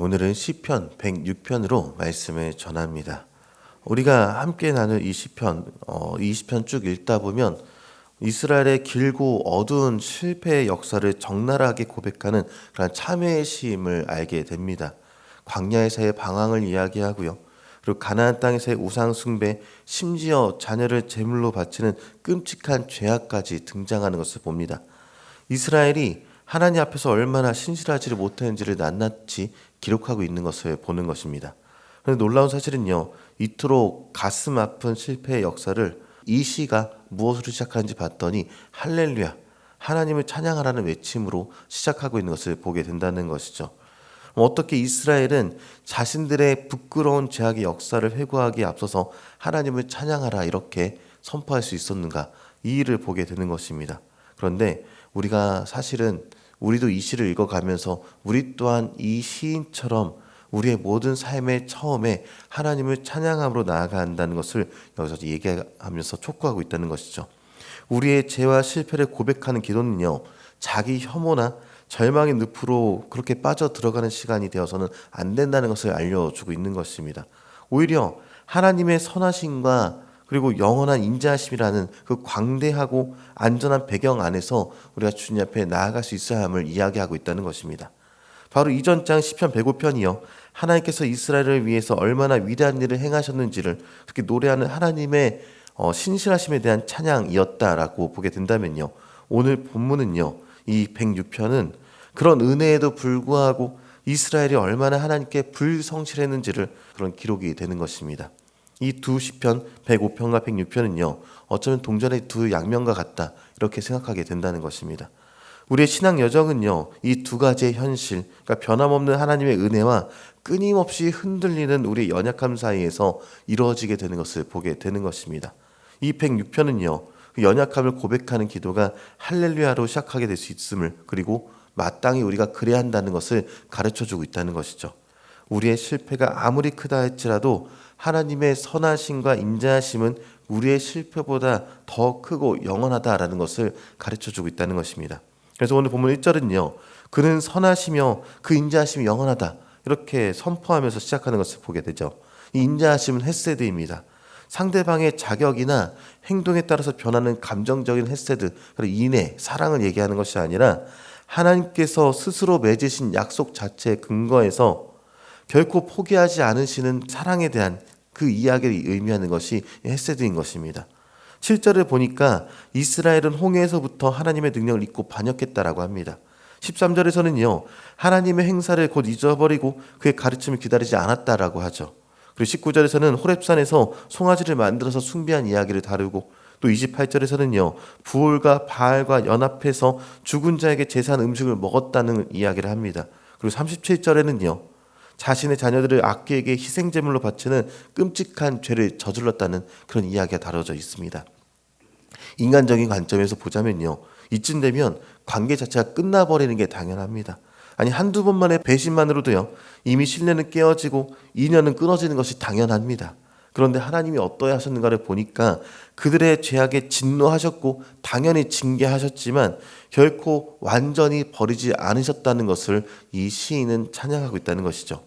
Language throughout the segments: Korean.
오늘은 시편 106편으로 말씀을 전합니다. 우리가 함께 나눌 이 시편 쭉 읽다 보면 이스라엘의 길고 어두운 실패의 역사를 적나라하게 고백하는 그런 참회의 시임을 알게 됩니다. 광야에서의 방황을 이야기하고요. 그리고 가나안 땅에서의 우상 숭배, 심지어 자녀를 제물로 바치는 끔찍한 죄악까지 등장하는 것을 봅니다. 이스라엘이 하나님 앞에서 얼마나 신실하지를 못했는지를 낱낱이 기록하고 있는 것을 보는 것입니다. 그런데 놀라운 사실은요, 이토록 가슴 아픈 실패의 역사를 이 시가 무엇으로 시작하는지 봤더니 할렐루야, 하나님을 찬양하라는 외침으로 시작하고 있는 것을 보게 된다는 것이죠. 어떻게 이스라엘은 자신들의 부끄러운 죄악의 역사를 회고하기에 앞서서 하나님을 찬양하라 이렇게 선포할 수 있었는가, 이 일을 보게 되는 것입니다. 그런데 우리가 사실은 우리도 이 시를 읽어가면서 우리 또한 이 시인처럼 우리의 모든 삶의 처음에 하나님을 찬양함으로 나아가야 한다는 것을 여기서 얘기하면서 촉구하고 있다는 것이죠. 우리의 죄와 실패를 고백하는 기도는요, 자기 혐오나 절망의 늪으로 그렇게 빠져 들어가는 시간이 되어서는 안 된다는 것을 알려주고 있는 것입니다. 오히려 하나님의 선하심과 그리고 영원한 인자하심이라는 그 광대하고 안전한 배경 안에서 우리가 주님 앞에 나아갈 수 있어야 함을 이야기하고 있다는 것입니다. 바로 이전 장 시편 105편이요. 하나님께서 이스라엘을 위해서 얼마나 위대한 일을 행하셨는지를 그렇게 노래하는 하나님의 신실하심에 대한 찬양이었다라고 보게 된다면요. 오늘 본문은요. 이 106편은 그런 은혜에도 불구하고 이스라엘이 얼마나 하나님께 불성실했는지를 그런 기록이 되는 것입니다. 이 두 시편 105편과 106편은요. 어쩌면 동전의 두 양면과 같다 이렇게 생각하게 된다는 것입니다. 우리의 신앙 여정은요. 이 두 가지의 현실, 그러니까 변함없는 하나님의 은혜와 끊임없이 흔들리는 우리의 연약함 사이에서 이루어지게 되는 것을 보게 되는 것입니다. 이 106편은요. 그 연약함을 고백하는 기도가 할렐루야로 시작하게 될 수 있음을, 그리고 마땅히 우리가 그래야 한다는 것을 가르쳐주고 있다는 것이죠. 우리의 실패가 아무리 크다 할지라도 하나님의 선하심과 인자하심은 우리의 실패보다 더 크고 영원하다라는 것을 가르쳐주고 있다는 것입니다. 그래서 오늘 본문 1절은요. 그는 선하시며 그 인자하심이 영원하다 이렇게 선포하면서 시작하는 것을 보게 되죠. 이 인자하심은 헤세드입니다. 상대방의 자격이나 행동에 따라서 변하는 감정적인 헤세드, 인애, 사랑을 얘기하는 것이 아니라 하나님께서 스스로 맺으신 약속 자체의 근거에서 결코 포기하지 않으시는 사랑에 대한 그 이야기를 의미하는 것이 헤세드인 것입니다. 7절을 보니까 이스라엘은 홍해에서부터 하나님의 능력을 잊고 반역했다라고 합니다. 13절에서는요. 하나님의 행사를 곧 잊어버리고 그의 가르침을 기다리지 않았다라고 하죠. 그리고 19절에서는 호렙산에서 송아지를 만들어서 숭배한 이야기를 다루고, 또 28절에서는요. 부올과 바알과 연합해서 죽은 자에게 제사한 음식을 먹었다는 이야기를 합니다. 그리고 37절에는요. 자신의 자녀들을 악귀에게 희생제물로 바치는 끔찍한 죄를 저질렀다는 그런 이야기가 다뤄져 있습니다. 인간적인 관점에서 보자면요. 이쯤 되면 관계 자체가 끝나버리는 게 당연합니다. 아니, 한두 번만의 배신만으로도요. 이미 신뢰는 깨어지고 인연은 끊어지는 것이 당연합니다. 그런데 하나님이 어떠해 하셨는가를 보니까 그들의 죄악에 진노하셨고 당연히 징계하셨지만 결코 완전히 버리지 않으셨다는 것을 이 시인은 찬양하고 있다는 것이죠.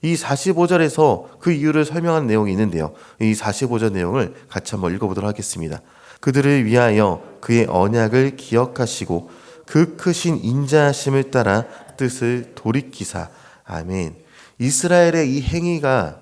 이 45절에서 그 이유를 설명하는 내용이 있는데요. 이 45절 내용을 같이 한번 읽어보도록 하겠습니다. 그들을 위하여 그의 언약을 기억하시고 그 크신 인자하심을 따라 뜻을 돌이키사. 아멘. 이스라엘의 이 행위가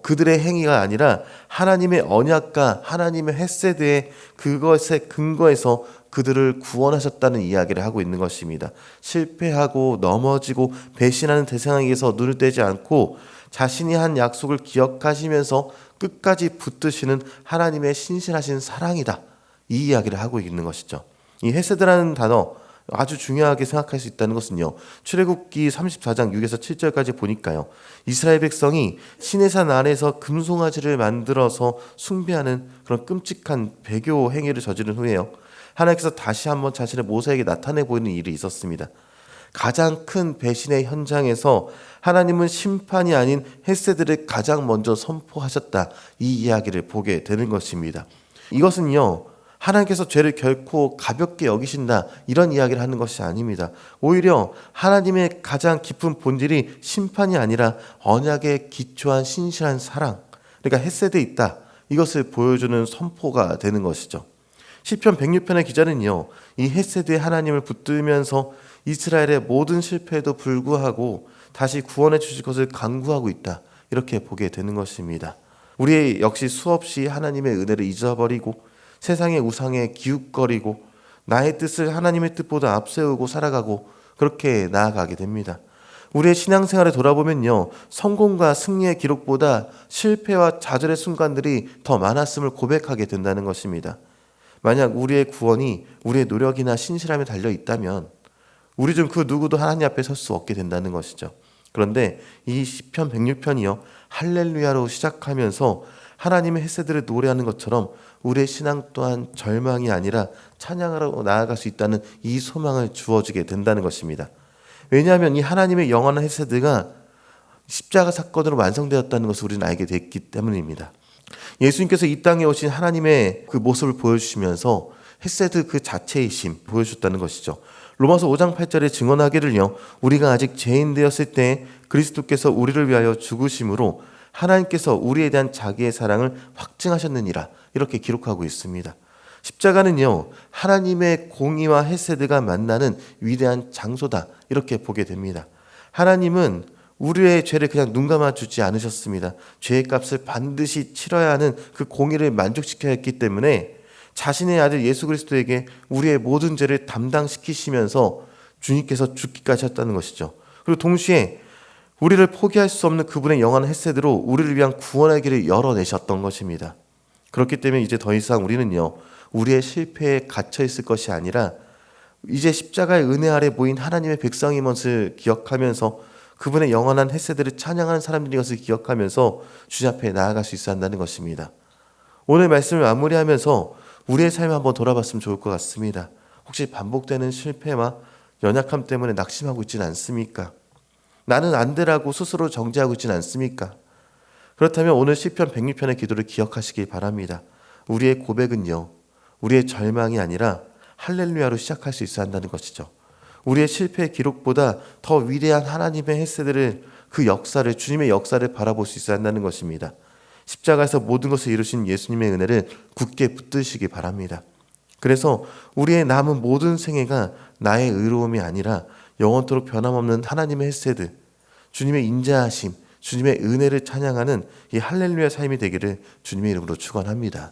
그들의 행위가 아니라 하나님의 언약과 하나님의 헤세드의 그것의 근거에서 그들을 구원하셨다는 이야기를 하고 있는 것입니다. 실패하고 넘어지고 배신하는 대상에게서 눈을 떼지 않고 자신이 한 약속을 기억하시면서 끝까지 붙드시는 하나님의 신실하신 사랑이다. 이 이야기를 하고 있는 것이죠. 이 헤세드라는 단어 아주 중요하게 생각할 수 있다는 것은요. 출애굽기 34장 6에서 7절까지 보니까요. 이스라엘 백성이 시내산 아래에서 금송아지를 만들어서 숭배하는 그런 끔찍한 배교 행위를 저지른 후에요. 하나님께서 다시 한번 자신의 모세에게 나타내 보이는 일이 있었습니다. 가장 큰 배신의 현장에서 하나님은 심판이 아닌 헤세드를 가장 먼저 선포하셨다. 이 이야기를 보게 되는 것입니다. 이것은요. 하나님께서 죄를 결코 가볍게 여기신다 이런 이야기를 하는 것이 아닙니다. 오히려 하나님의 가장 깊은 본질이 심판이 아니라 언약에 기초한 신실한 사랑, 그러니까 헤세드에 있다, 이것을 보여주는 선포가 되는 것이죠. 시편 106편의 기자는요, 이 헤세드의 하나님을 붙들면서 이스라엘의 모든 실패에도 불구하고 다시 구원해 주실 것을 간구하고 있다, 이렇게 보게 되는 것입니다. 우리 역시 수없이 하나님의 은혜를 잊어버리고 세상의 우상에 기웃거리고 나의 뜻을 하나님의 뜻보다 앞세우고 살아가고 그렇게 나아가게 됩니다. 우리의 신앙생활을 돌아보면요, 성공과 승리의 기록보다 실패와 좌절의 순간들이 더 많았음을 고백하게 된다는 것입니다. 만약 우리의 구원이 우리의 노력이나 신실함에 달려 있다면 우리 중 그 누구도 하나님 앞에 설 수 없게 된다는 것이죠. 그런데 이 시편 106편이요, 할렐루야로 시작하면서 하나님의 헤세드를 노래하는 것처럼 우리의 신앙 또한 절망이 아니라 찬양하러 나아갈 수 있다는 이 소망을 주어주게 된다는 것입니다. 왜냐하면 이 하나님의 영원한 헤세드가 십자가 사건으로 완성되었다는 것을 우리는 알게 됐기 때문입니다. 예수님께서 이 땅에 오신 하나님의 그 모습을 보여주시면서 헤세드 그 자체이심 보여주셨다는 것이죠. 로마서 5장 8절에 증언하기를요, 우리가 아직 죄인 되었을 때 그리스도께서 우리를 위하여 죽으심으로 하나님께서 우리에 대한 자기의 사랑을 확증하셨느니라, 이렇게 기록하고 있습니다. 십자가는요, 하나님의 공의와 헤세드가 만나는 위대한 장소다, 이렇게 보게 됩니다. 하나님은 우리의 죄를 그냥 눈 감아주지 않으셨습니다. 죄의 값을 반드시 치러야 하는 그 공의를 만족시켜야 했기 때문에 자신의 아들 예수 그리스도에게 우리의 모든 죄를 담당시키시면서 주님께서 죽기까지 하셨다는 것이죠. 그리고 동시에 우리를 포기할 수 없는 그분의 영원한 헤세드로 우리를 위한 구원의 길을 열어내셨던 것입니다. 그렇기 때문에 이제 더 이상 우리는요, 우리의 실패에 갇혀 있을 것이 아니라 이제 십자가의 은혜 아래 모인 하나님의 백성인 것을 기억하면서 그분의 영원한 헤세드를 찬양하는 사람들인 것을 기억하면서 주님 앞에 나아갈 수 있어야 한다는 것입니다. 오늘 말씀을 마무리하면서 우리의 삶을 한번 돌아봤으면 좋을 것 같습니다. 혹시 반복되는 실패와 연약함 때문에 낙심하고 있지는 않습니까? 나는 안 되라고 스스로 정죄하고 있지는 않습니까? 그렇다면 오늘 시편 106편의 기도를 기억하시기 바랍니다. 우리의 고백은요, 우리의 절망이 아니라 할렐루야로 시작할 수 있어야 한다는 것이죠. 우리의 실패의 기록보다 더 위대한 하나님의 헤세드를, 그 역사를, 주님의 역사를 바라볼 수 있어야 한다는 것입니다. 십자가에서 모든 것을 이루신 예수님의 은혜를 굳게 붙드시기 바랍니다. 그래서 우리의 남은 모든 생애가 나의 의로움이 아니라 영원토록 변함없는 하나님의 헤세드, 주님의 인자하심, 주님의 은혜를 찬양하는 이 할렐루야 삶이 되기를 주님의 이름으로 축원합니다.